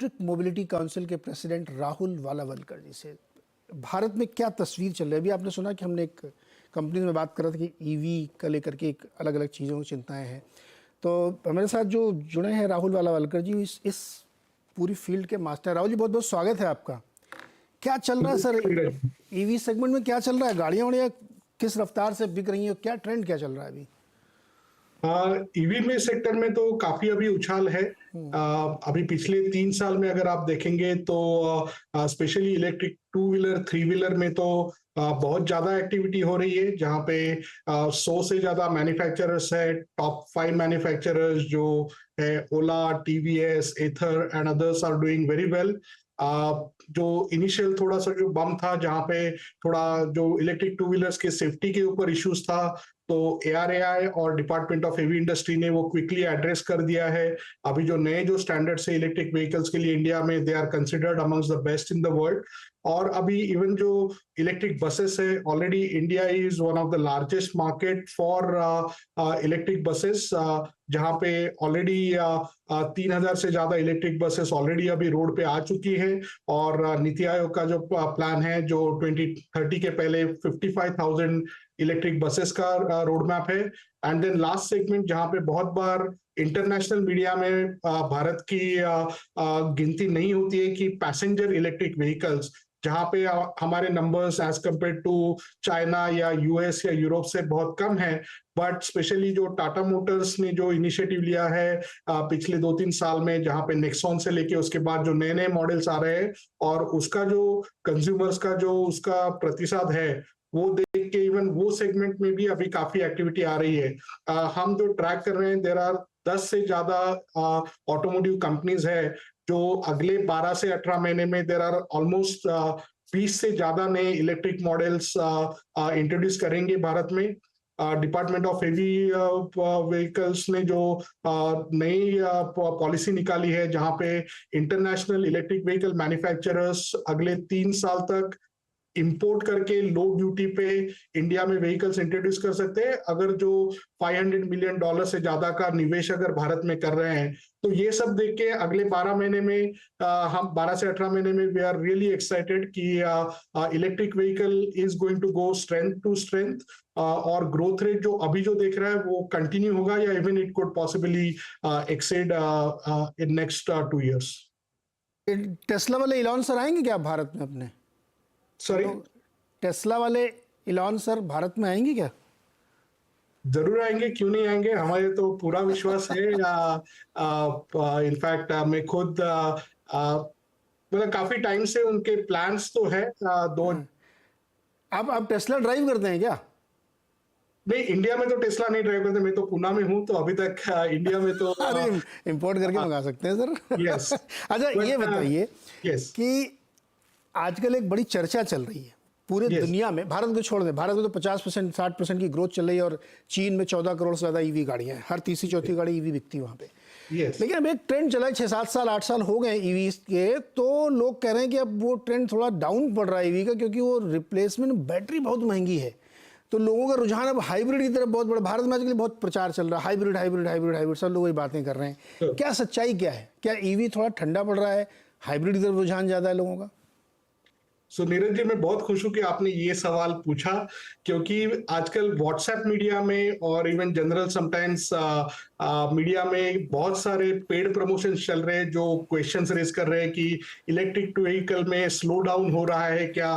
Electric mobility council के president Rahul Walawalkar जी से। भारत में क्या तस्वीर चल रही है? अभी आपने सुना कि हमने एक कंपनी में बात कर रहा था कि ईवी का लेकर के एक अलग अलग चीज़ों की चिंताएं हैं। तो हमारे साथ जो जुड़े हैं राहुल वालावलकर जी, इस पूरी फील्ड के मास्टर। राहुल जी, बहुत बहुत स्वागत है आपका। क्या चल रहा है सर ईवी सेगमेंट में? क्या चल रहा है? गाड़ियाँ वाड़ियाँ किस रफ्तार से बिक रही हैं? क्या ट्रेंड क्या चल रहा है अभी? ईवी में सेक्टर में तो काफी अभी उछाल है। अभी पिछले 3 साल में अगर आप देखेंगे तो specially electric two wheeler three wheeler में तो बहुत ज्यादा एक्टिविटी हो रही है, जहाँ पे 100 से ज्यादा मैन्युफैक्चरर्स है। टॉप 5 मैन्युफैक्चरर्स जो है Ola, TVS, Ather and others are doing very well. जो इनिशियल थोड़ा सा जो बम था, जहाँ पे थोड़ा जो इलेक्ट्रिक टू व्हीलर्स के सेफ्टी के ऊपर इश्यूज था, तो ARAI और डिपार्टमेंट ऑफ हेवी इंडस्ट्री ने वो क्विकली एड्रेस कर दिया है। अभी जो नए जो स्टैंडर्ड्स है इलेक्ट्रिक व्हीकल्स के लिए इंडिया में, they are considered amongst the best in the world. और अभी इवन जो इलेक्ट्रिक बसेस है, already India is one of the largest market for electric buses, जहाँ पे ऑलरेडी 3,000 से ज्यादा इलेक्ट्रिक बसेस ऑलरेडी अभी रोड पे आ चुकी है। और नीति आयोग का जो प्लान है, जो 2030 के पहले 55,000 इलेक्ट्रिक बसेस का रोड मैप है। एंड देन लास्ट सेगमेंट, जहां पे बहुत बार इंटरनेशनल मीडिया में भारत की गिनती नहीं होती है, कि पैसेंजर इलेक्ट्रिक व्हीकल्स, जहां पे हमारे numbers as compared to China या यूएस या यूरोप से बहुत कम है। बट स्पेशली जो टाटा मोटर्स ने जो इनिशिएटिव लिया है पिछले 2-3 साल में, जहां पे नेक्सॉन से लेके उसके बाद जो नए नए मॉडल्स आ रहे हैं, और उसका जो कंज्यूमर्स का जो उसका प्रतिशत है, वो देख के इवन वो सेगमेंट में भी अभी काफी एक्टिविटी आ रही है। हम जो ट्रैक कर रहे हैं, देर आर 10 से ज्यादा ऑटोमोटिव कंपनीज है, जो अगले 12 से 18 महीने में देर आर ऑलमोस्ट 20 से ज्यादा नए इलेक्ट्रिक मॉडल्स इंट्रोड्यूस करेंगे भारत में। डिपार्टमेंट ऑफ हेवी व्हीकल्स ने जो नई पॉलिसी निकाली है, जहां पे इंटरनेशनल इलेक्ट्रिक व्हीकल मैन्युफैक्चरर्स अगले 3 साल तक इंपोर्ट करके लो ड्यूटी पे इंडिया में व्हीकल्स इंट्रोड्यूस कर सकते हैं, अगर जो $500 मिलियन से ज्यादा का निवेश अगर भारत में कर रहे हैं। तो ये सब देख के अगले 12 महीने में हम 12 से 18 महीने में वी आर रियली एक्साइटेड कि electric vehicle is going to go strength to strength. और ग्रोथ रेट जो अभी जो देख रहा है वो कंटिन्यू होगा, या even it could possibly accessed in next 2 years। Tesla वाले इलॉन सर आएंगे क्या भारत में अपने? सॉरी, टेस्ला वाले इलॉन सर भारत में आएंगे क्या? जरूर आएंगे, क्यों नहीं आएंगे। हमारे तो पूरा विश्वास है। इनफैक्ट मैं खुद मतलब काफी टाइम से उनके प्लान्स तो है। आप टेस्ला ड्राइव करते हैं क्या? नहीं, इंडिया में तो टेस्ला नहीं ड्राइव करते। मैं तो पुणे में हूँ, तो अभी तक इंडिया में तो अरे इंपोर्ट करके मंगा सकते हैं सर। यस। अच्छा, ये बताइए कि आजकल एक बड़ी चर्चा चल रही है पूरे दुनिया में, भारत को छोड़ दें, भारत में तो 50% 60% की ग्रोथ चल रही है, और चीन में 14 करोड़ से ज़्यादा ईवी गाड़ियाँ हैं, हर तीसरी चौथी गाड़ी ईवी बिकती है वहाँ पे। लेकिन अब एक ट्रेंड चला है, 6-7 साल 8 साल हो गए ईवी के, तो लोग कह रहे हैं कि अब वो ट्रेंड थोड़ा डाउन पड़ रहा है ईवी का, क्योंकि वो रिप्लेसमेंट बैटरी बहुत महंगी है। तो लोगों का रुझान अब हाइब्रिड की तरफ बहुत बड़ा, भारत में आजकल बहुत प्रचार चल रहा है, हाइब्रिड हाइब्रिड हाइब्रिड हाइब्रिड, सब लोग वही बातें कर रहे हैं। क्या सच्चाई क्या है? क्या ईवी थोड़ा ठंडा पड़ रहा है, हाइब्रिड की तरफ रुझान ज़्यादा है लोगों का? सो नीरज जी, मैं बहुत खुश हूं कि आपने ये सवाल पूछा, क्योंकि आजकल व्हाट्सएप मीडिया में और इवन जनरल समटाइम्स मीडिया में बहुत सारे पेड प्रमोशन चल रहे हैं, जो क्वेश्चंस रेज कर रहे हैं कि इलेक्ट्रिक व्हीकल में स्लो डाउन हो रहा है क्या,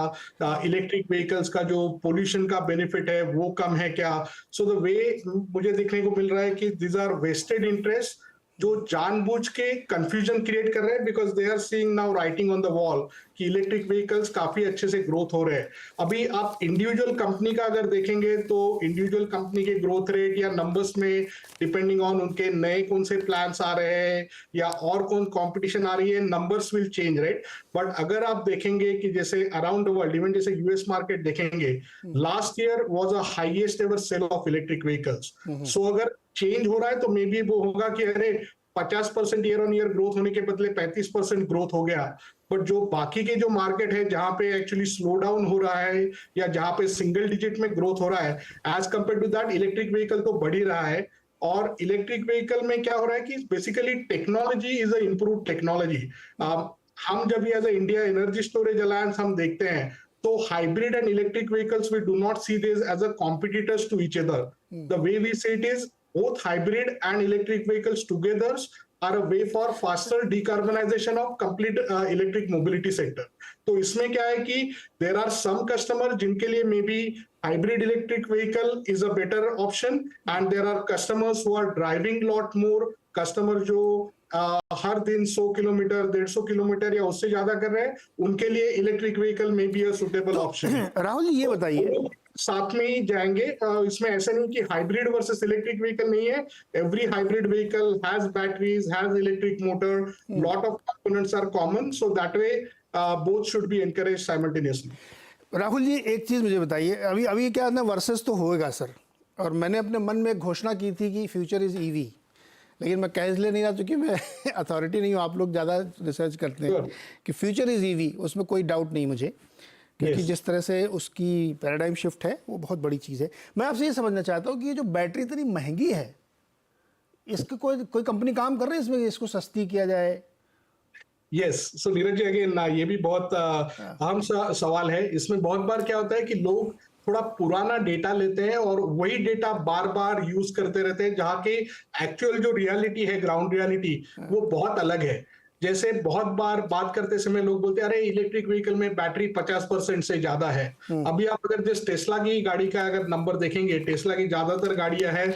इलेक्ट्रिक व्हीकल्स का जो पोल्यूशन का बेनिफिट है वो कम है क्या। सो द वे मुझे देखने को मिल रहा है कि दीज आर वेस्टेड इंटरेस्ट, जो जानबूझ के कंफ्यूजन क्रिएट कर रहे हैं, because they are seeing now writing on the wall कि इलेक्ट्रिक व्हीकल्स काफी अच्छे से ग्रोथ हो रहे हैं। अभी आप इंडिविजुअल कंपनी का अगर देखेंगे, तो इंडिविजुअल कंपनी के ग्रोथ रेट या नंबर्स में, डिपेंडिंग ऑन उनके नए कौन से प्लान्स आ रहे हैं या और कौन कंपटीशन आ रही है, numbers will change, right. But अगर आप देखेंगे कि जैसे अराउंड द वर्ल्ड, इवन जैसे यूएस मार्केट देखेंगे, last year was a highest ever sale of electric vehicles. So अगर चेंज हो रहा है तो मे बी वो होगा कि अरे 50% ईयर ऑन ईयर ग्रोथ होने के बदले 35% ग्रोथ हो गया। बट जो बाकी के जो मार्केट है, जहां पे एक्चुअली स्लो डाउन हो रहा है या जहां पे सिंगल डिजिट में ग्रोथ हो रहा है, as compared to that electric vehicle तो बढ़ ही रहा है। और इलेक्ट्रिक व्हीकल में क्या हो रहा है कि basically technology is a improve technology. हम जब as a India energy storage alliance हम देखते हैं तो hybrid and electric vehicles we do not see this as a competitors to each other. The way we see it is both hybrid and electric vehicles together are a way for faster decarbonization of complete electric mobility sector. तो इसमें क्या है कि there are some customers जिनके लिए maybe hybrid electric vehicle is a better option and there are customers who are driving lot more, customer जो हर दिन 100 kilometre 150 kilometre या उससे ज्यादा कर रहे हैं, उनके लिए इलेक्ट्रिक व्हीकल में भी a suitable option। Rahul ji ये बताइए, साथ में ही जाएंगे, इसमें ऐसा नहीं कि हाइब्रिड वर्सेस इलेक्ट्रिक व्हीकल नहीं है। Every hybrid vehicle has batteries, has electric motor, lot of components are common, so that way both should be encourage simultaneously. Rahul ji एक चीज़ मुझे बताइए, अभी अभी क्या ना वर्सेस तो होएगा सर, और मैंने अपने मन में घोषणा की थी कि फ्यूचर इज़ ईवी, लेकिन मैं कह इसलिए नहीं रहा क्योंकि मैं अथॉरिटी नहीं हूँ, आप लोग ज़्यादा रिसर्च करते हैं कि फ्यूचर इज़ ईवी, उसमें कोई डाउट नहीं मुझे, क्योंकि जिस तरह से उसकी पैराडाइम शिफ्ट है वो बहुत बड़ी चीज़ है। मैं आपसे ये समझना चाहता हूँ कि ये जो बैटरी इतनी महंगी है, इसके कोई कंपनी काम कर रही है इसमें, इसको सस्ती किया जाए? यस, सो नीरज जी अगेन ये भी बहुत अहम सवाल है। इसमें बहुत बार क्या होता है कि लोग थोड़ा पुराना डेटा लेते हैं और वही डेटा बार बार यूज करते रहते हैं, जहाँ के एक्चुअल जो रियलिटी है, ग्राउंड रियलिटी, वो बहुत अलग है। जैसे बहुत बार बात करते समय लोग बोलते हैं अरे इलेक्ट्रिक व्हीकल में बैटरी 50% से ज्यादा है। अभी आप अगर जिस टेस्ला की गाड़ी का अगर नंबर देखेंगे, टेस्ला की ज्यादातर गाड़ियां हैं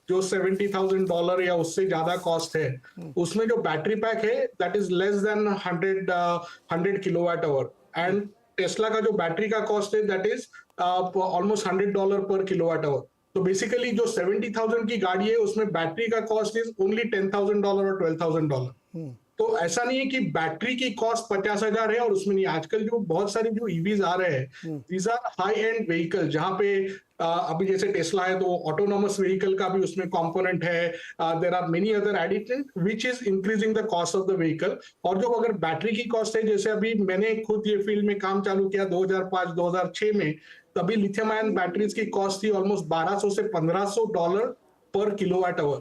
जो $70,000 या उससे ज्यादा कॉस्ट है, उसमें जो बैटरी पैक है that is less than 100 kilowatt hour, and Tesla का जो बैटरी का कॉस्ट है दैट इज ऑलमोस्ट $100 पर किलोवाट आवर। तो बेसिकली जो 70,000 की गाड़ी है उसमें बैटरी का कॉस्ट इज ओनली $10,000 और $12,000। तो ऐसा नहीं है कि बैटरी की कॉस्ट 50,000 है और उसमें नहीं। आजकल जो बहुत सारे जो ईवीज आ रहे हैं, these are high end vehicle, जहां पे अभी जैसे टेस्ला है तो ऑटोनोमस व्हीकल का भी उसमें कंपोनेंट है, there are many other additive which is increasing the cost of the vehicle. और जो अगर बैटरी की कॉस्ट है, जैसे अभी मैंने खुद ये फील्ड में काम चालू किया 2005-2006 में, तभी लिथियम आयन बैटरीज की कॉस्ट थी ऑलमोस्ट $1,200 से $1,500 पर किलोवाट आवर,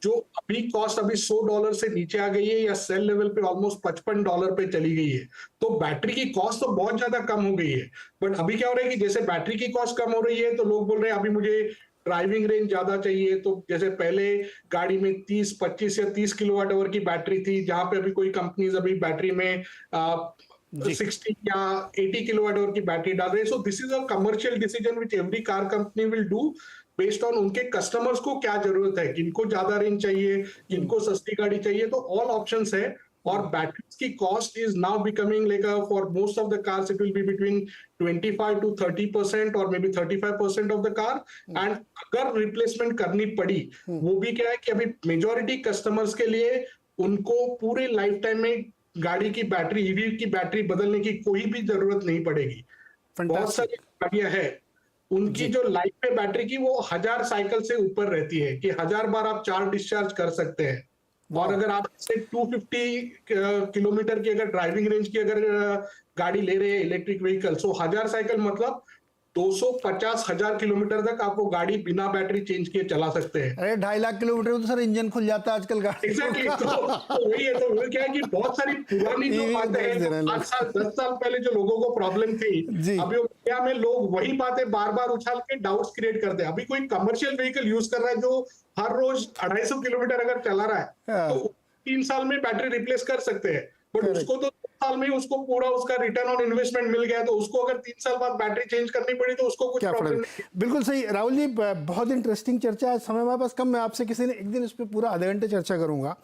जो अभी कॉस्ट अभी $100 से नीचे आ गई है, या सेल लेवल पे ऑलमोस्ट $55 पे चली गई है। तो बैटरी की कॉस्ट तो बहुत ज्यादा कम हो गई है। बट अभी क्या हो रहा है कि जैसे बैटरी की कॉस्ट कम हो रही है तो लोग बोल रहे हैं अभी मुझे ड्राइविंग रेंज ज्यादा चाहिए। तो जैसे पहले गाड़ी में 30, 25 या 30 किलोवाट आवर की बैटरी थी, जहां पे अभी कोई कंपनीज अभी बैटरी में 60 या 80 किलोवाट आवर की बैटरी डाल रहे हैं। So this is a commercial decision which every car company will do based on उनके कस्टमर्स को क्या जरूरत है, किनको ज्यादा रेंज चाहिए, किनको सस्ती गाड़ी चाहिए। तो ऑल ऑप्शंस है, और बैटरीज की cost is now becoming like for most of the cars it will be between 25 to 30% और may be 35% of the car. And अगर रिप्लेसमेंट करनी पड़ी, वो भी क्या है कि अभी मेजोरिटी कस्टमर्स के लिए उनको पूरे लाइफ टाइम में गाड़ी की बैटरी, ईवी की बैटरी बदलने की कोई भी जरूरत नहीं पड़ेगी। बहुत सारी गाड़ियां हैं उनकी जो लाइफ पे बैटरी की वो 1000 साइकिल से ऊपर रहती है, कि 1000 बार आप चार्ज डिस्चार्ज कर सकते हैं। और अगर आप से 250 किलोमीटर की अगर ड्राइविंग रेंज की अगर गाड़ी ले रहे हैं इलेक्ट्रिक व्हीकल, सो 1000 साइकिल मतलब 250,000 किलोमीटर तक आप वो गाड़ी बिना बैटरी चेंज किए चला सकते हैं। अरे 2.5 लाख किलोमीटर में तो सर इंजन खुल जाता है आजकल गाड़ी। एग्जैक्टली, तो वही है। तो वो क्या है कि बहुत सारी पुरानी जो बातें हैं, 5 साल 10 साल पहले जो लोगों को प्रॉब्लम थी, अभी इंडिया में लोग वही बातें बार बार उछाल के डाउट्स क्रिएट करते हैं। अभी कोई कमर्शियल व्हीकल यूज कर रहा है जो हर रोज 250 किलोमीटर अगर चला रहा है, तो 3 साल में बैटरी रिप्लेस कर सकते हैं। बट उसको तो 2 साल में उसको पूरा उसका रिटर्न ऑन इन्वेस्टमेंट मिल गया, तो उसको अगर 3 साल बाद बैटरी चेंज करनी पड़ी तो उसको कुछ प्रॉब्लम नहीं। बिल्कुल सही राहुल जी, बहुत इंटरेस्टिंग चर्चा है। समय हमारे पास कम, मैं आपसे किसी ने एक दिन इस पर पूरा आधे घंटे चर्चा करूंगा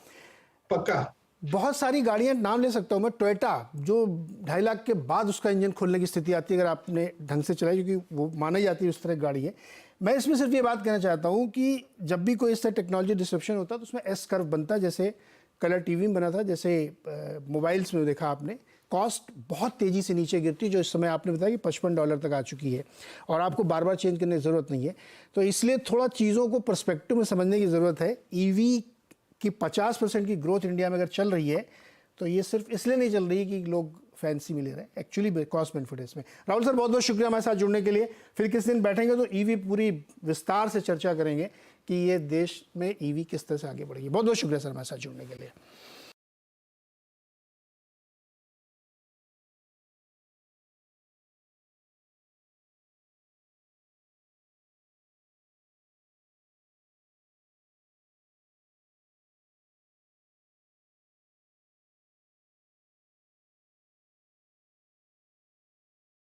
पक्का। बहुत सारी गाड़ियां नाम ले सकता हूं मैं, टोयोटा जो 2.5 लाख के बाद उसका इंजन खोलने की स्थिति आती है अगर आपने ढंग से चलाई, क्योंकि वो मानी जाती है उस तरह की गाड़ी है। मैं इसमें सिर्फ ये बात कहना चाहता हूं कि जब भी कोई इस तरह टेक्नोलॉजी डिसरप्शन होता है तो उसमें एस कर्व बनता है, जैसे कलर टीवी में बना था, जैसे मोबाइल्स में देखा आपने, कॉस्ट बहुत तेज़ी से नीचे गिरती, जो इस समय आपने बताया कि $55 तक आ चुकी है, और आपको बार बार चेंज करने की ज़रूरत नहीं है। तो इसलिए थोड़ा चीज़ों को पर्सपेक्टिव में समझने की ज़रूरत है। ईवी की 50% की ग्रोथ इंडिया में अगर चल रही है तो ये सिर्फ इसलिए नहीं चल रही है कि लोग फैंसी मिले रहे, एक्चुअली कॉस्ट बेनिफिट है इसमें। राहुल सर बहुत बहुत शुक्रिया हमारे साथ जुड़ने के लिए। फिर किस दिन बैठेंगे तो ईवी पूरी विस्तार से चर्चा करेंगे कि ये देश में ईवी किस तरह से आगे बढ़ेगी। बहुत बहुत शुक्रिया सर हमारे साथ जुड़ने के लिए।